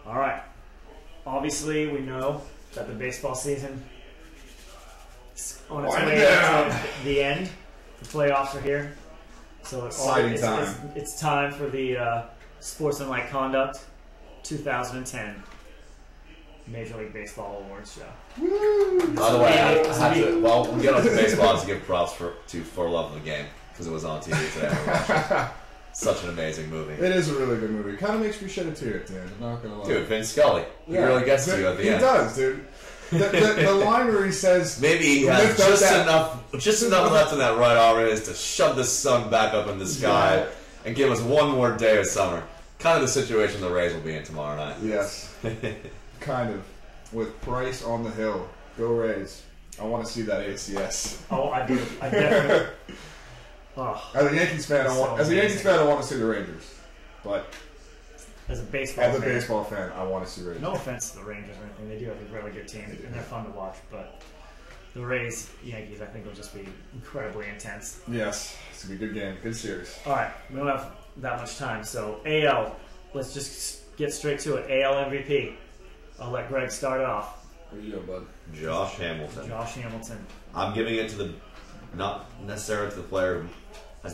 All right. Obviously, we know that the baseball season is on its way to the end. The playoffs are here. So it's time for the Sportsmanlike Conduct 2010 Major League Baseball Awards show. Woo! By the way, I have to, well, we get on to baseball to give props for Love of the Game, because it was on TV today. We watched it. Such an amazing movie. It is a really good movie. It kind of makes me shed a tear at the end. I'm not gonna lie. Dude, Vince Scully. He really gets to you at the end. He does, dude. The line where he says, maybe he has just enough left in that right arm of his to shove the sun back up in the sky and give us one more day of summer. Kind of the situation the Rays will be in tomorrow night. Yes. Kind of. With Price on the hill. Go Rays. I want to see that ACS. Oh, I do. I definitely. Oh, as a Yankees fan, I want to see the Rangers. But as a baseball fan, I want to see Rangers. No offense to the Rangers or anything, they do have a really good team and they're fun to watch. But the Rays, Yankees, I think will just be incredibly intense. Yes, it's gonna be a good game, good series. All right, we don't have that much time, so AL. Let's just get straight to it. AL MVP. I'll let Greg start it off. Who you doing, bud? Josh Hamilton. Josh Hamilton. I'm giving it to not necessarily to the player who has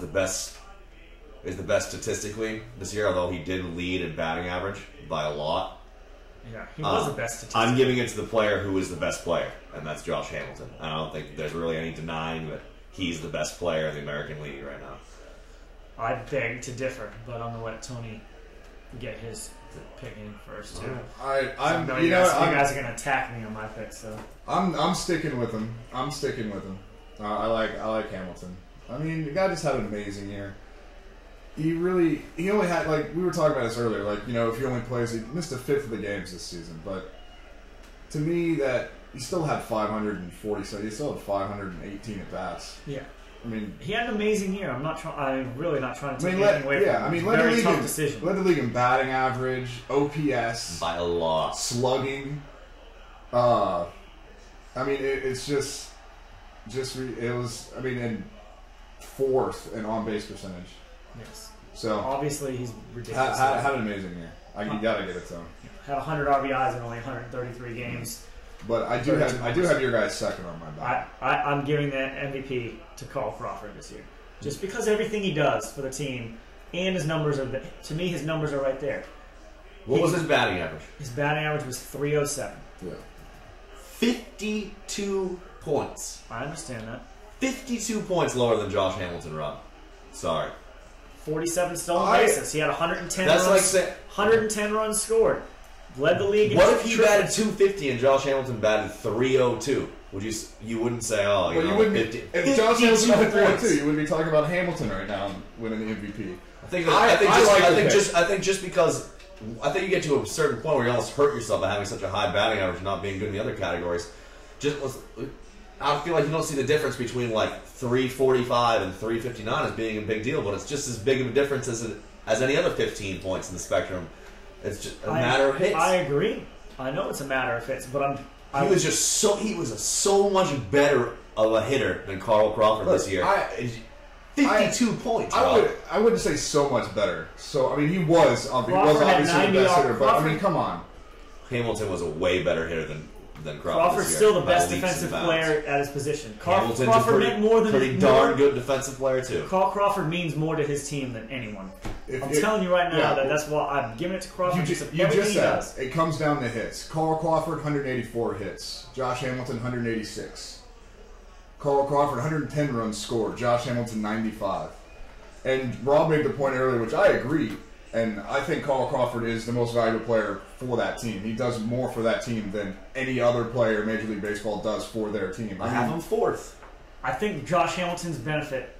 is the best statistically this year, although he did lead in batting average by a lot. Yeah, he was the best statistically. I'm giving it to the player who is the best player, and that's Josh Hamilton. I don't think there's really any denying that he's the best player in the American League right now. I beg to differ, but I'm gonna let Tony get his pick in first too. You guys are gonna attack me on my pick, so I'm sticking with him. I like Hamilton. I mean, the guy just had an amazing year. He only had, like, we were talking about this earlier, like, you know, if he only plays, he missed a fifth of the games this season, but to me, that he still had 540, so he still had 518 at bats. Yeah. I mean, he had an amazing year. I'm really not trying to take anything away from him. I mean, led the league in batting average, OPS by a lot, slugging. I mean, it was. I mean, in fourth in on base percentage. Yes. So obviously he's ridiculous. Had an amazing year. You gotta give it to him. Had 100 RBIs in only 133 games. But I do have your guys second on my back. I'm giving the MVP to Carl Crawford this year, just because everything he does for the team and his numbers are, to me, his numbers are right there. What was his batting average? His batting average was 307. Yeah. 52 points. I understand that. 52 points lower than Josh Hamilton, Rob. Sorry. 47 stolen bases. He had 110 That's runs. Like 110 runs scored. Led the league. What if he batted 250 and Josh Hamilton batted 302? You wouldn't say, oh, you know, wouldn't, 50, if Josh Hamilton batted 302, you wouldn't be talking about Hamilton right now winning the MVP. I think just because I think you get to a certain point where you almost hurt yourself by having such a high batting average, not being good in the other categories. I feel like you don't see the difference between like 345 and 359 as being a big deal, but it's just as big of a difference as any other 15 points in the spectrum. It's just a matter of hits. I agree. I know it's a matter of hits, but he was so much better of a hitter than Carl Crawford this year. 52 points. I wouldn't say so much better. So I mean, he was obviously the best hitter, but I mean, come on. Hamilton was a way better hitter than Crawford. Crawford's still the best defensive player at his position. Hamilton's Crawford meant more than pretty darn good defensive player too. Carl Crawford means more to his team than anyone. I'm telling you right now that's why I'm giving it to Crawford. You just said it comes down to hits. Carl Crawford 184 hits. Josh Hamilton 186. Carl Crawford 110 runs scored. Josh Hamilton 95. And Rob made the point earlier, which I agree. And I think Carl Crawford is the most valuable player for that team. He does more for that team than any other player in Major League Baseball does for their team. I have him fourth. I think Josh Hamilton's benefit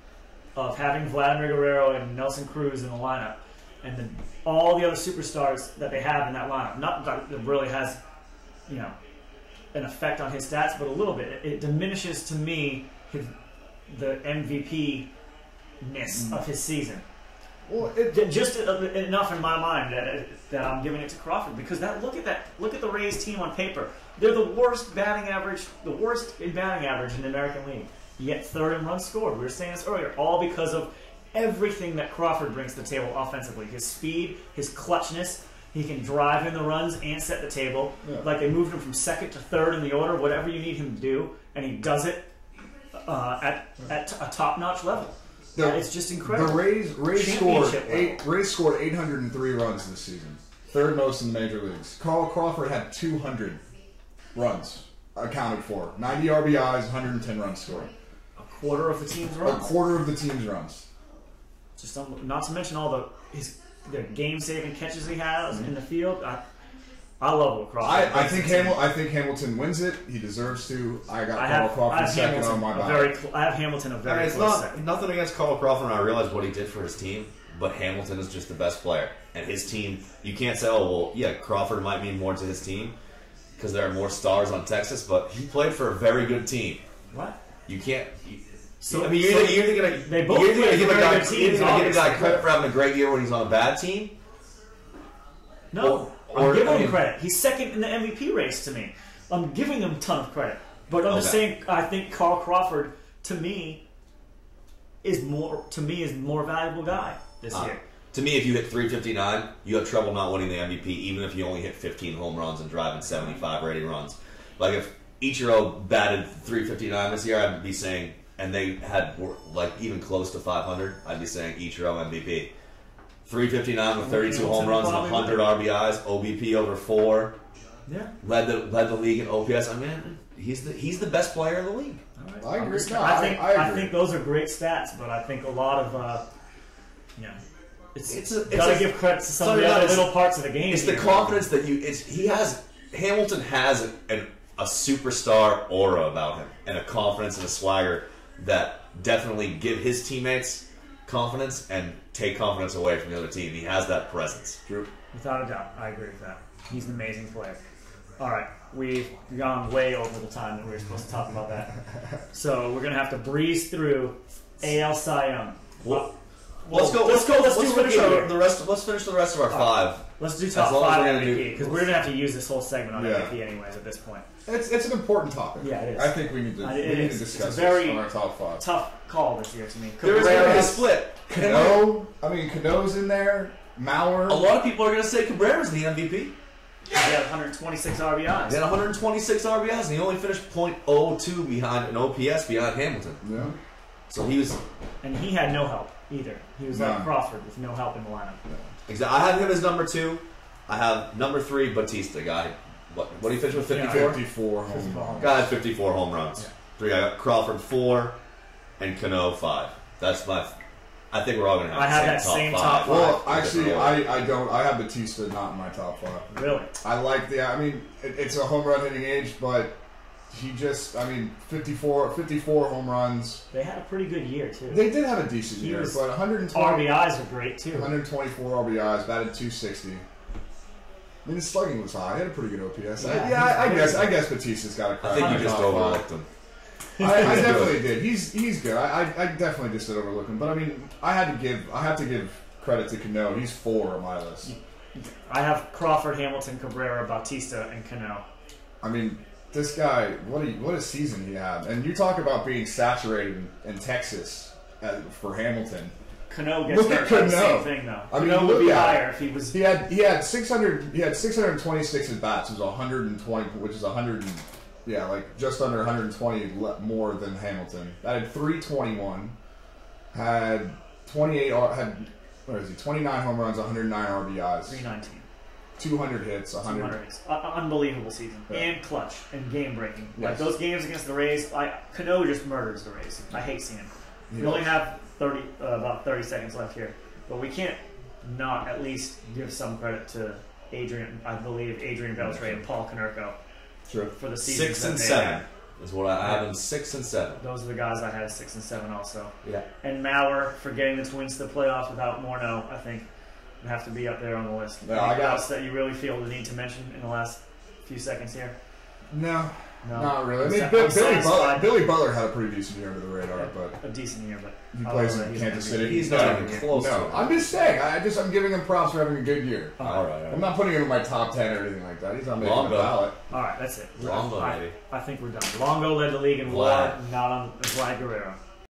of having Vladimir Guerrero and Nelson Cruz in the lineup, and all the other superstars that they have in that lineup, not that it really has, you know, an effect on his stats, but a little bit. It diminishes to me the MVP-ness of his season. Well, just enough in my mind that I'm giving it to Crawford, because look at the Rays team on paper. They're the worst in batting average in the American League. Yet third in runs scored. We were saying this earlier, all because of everything that Crawford brings to the table offensively. His speed, his clutchness, He can drive in the runs and set the table. Yeah. Like they moved him from second to third in the order, whatever you need him to do, and he does it at a top-notch level. It's just incredible. The Rays scored 803 runs this season, third most in the major leagues. Carl Crawford had 200 runs accounted for, 90 RBIs, 110 runs scored. A quarter of the team's runs. A quarter of the team's runs. Just not to mention all the game-saving catches he has in the field. I love what Crawford. I think Hamilton wins it. He deserves to. I got Carl Crawford second on my ballot. I have Hamilton a very close second. Nothing against Carl Crawford, and I realize what he did for his team, but Hamilton is just the best player. And his team, you can't say, oh, well, yeah, Crawford might mean more to his team because there are more stars on Texas, but he played for a very good team. What? You can't... So, I mean, you're either going to give a guy credit for having a great year when he's on a bad team. No, I'm giving him credit. He's second in the MVP race to me. I'm giving him a ton of credit, but I'm just saying I think Carl Crawford to me is more valuable guy this year. To me, if you hit 359, you have trouble not winning the MVP, even if you only hit 15 home runs and driving 75 or 80 runs. Like if Ichiro batted 359 this year, I'd be saying. And they had like even close to 500, I'd be saying Ichiro MVP. 359 with 32 home runs and 100 RBIs, OBP over 4. Yeah, led the league in OPS. I mean, he's the best player in the league. Right. I agree. I think those are great stats, but I think a lot of gotta give credit to some of the other little parts of the game. It's the confidence that Hamilton has a superstar aura about him and a confidence and a swagger that definitely give his teammates confidence and take confidence away from the other team. He has that presence. True. Without a doubt. I agree with that. He's an amazing player. All right. We've gone way over the time that we were supposed to talk about that. So we're going to have to breeze through AL Cy Young. Let's finish the rest of our five. Let's do top 5 MVP because we're going to have to use this whole segment on MVP anyways at this point. It's an important topic. Yeah, it is. I think we need to discuss this on our top 5. Tough call this year to me. There is going to be a split. Cano's in there. Mauer. A lot of people are going to say Cabrera's the MVP. He had 126 RBIs. He had 126 RBIs, and he only finished .02 behind an OPS behind Hamilton. Yeah. So he was... And he had no help either. He was like Crawford with no help in the lineup. Exactly. I have him as number 2. I have number 3, Batista. Guy. What did he finish with? 54? 54 home runs. Guy had 54 home runs. Yeah. 3. I got Crawford 4, and Cano 5. That's my... I think we're all going to have that same top 5. Well, actually, I don't. I have Batista not in my top 5. Really? I like I mean, it's a home run hitting age, but he just, 54 home runs. They had a pretty good year, too. They did have a decent year, but 120 RBIs were great, too. 124 RBIs, batted .260. I mean, his slugging was high. He had a pretty good OPS. Yeah, I guess Batista's got a credit. I think you just overlooked him. I definitely did. He's good. I definitely just did overlook him. But I mean, I have to give credit to Cano. He's 4 on my list. I have Crawford, Hamilton, Cabrera, Bautista, and Cano. I mean, this guy, what a season he had. And you talk about being saturated in Texas for Hamilton. Cano gets the same thing though. I mean, Cano would be higher if he was. He had 626 at bats. It was 120, which is 100. Yeah, like just under 120 more than Hamilton. That had 321. Had 28. Had 29 home runs, 109 RBIs. 319. 200 hits, 100. 200 hits. Unbelievable season. Yeah. And clutch and game breaking. Yes. Like those games against the Rays, Cano just murders the Rays. I hate seeing him. We only have about 30 seconds left here, but we can't not at least give some credit to Adrian. I believe Adrian Beltre and Paul Konerko. Sure. For the season. 6 and 7 is what I have him. 6 and 7. Those are the guys I had 6 and 7 also. Yeah. And Mauer for getting the Twins to the playoffs without Morneau, I think would have to be up there on the list. Yeah, Anything else that you really feel the need to mention in the last few seconds here? No. Not really. I mean, Billy Butler had a pretty decent year under the radar, but a decent year, but he plays in Kansas City. He's not even close. No, I'm just saying. I'm giving him props for having a good year. All right. I'm not putting him in my top 10 or anything like that. He's not making the ballot. All right, that's it. Longo, maybe. I think we're done. Longo led the league in WAR, not on Vlad Guerrero.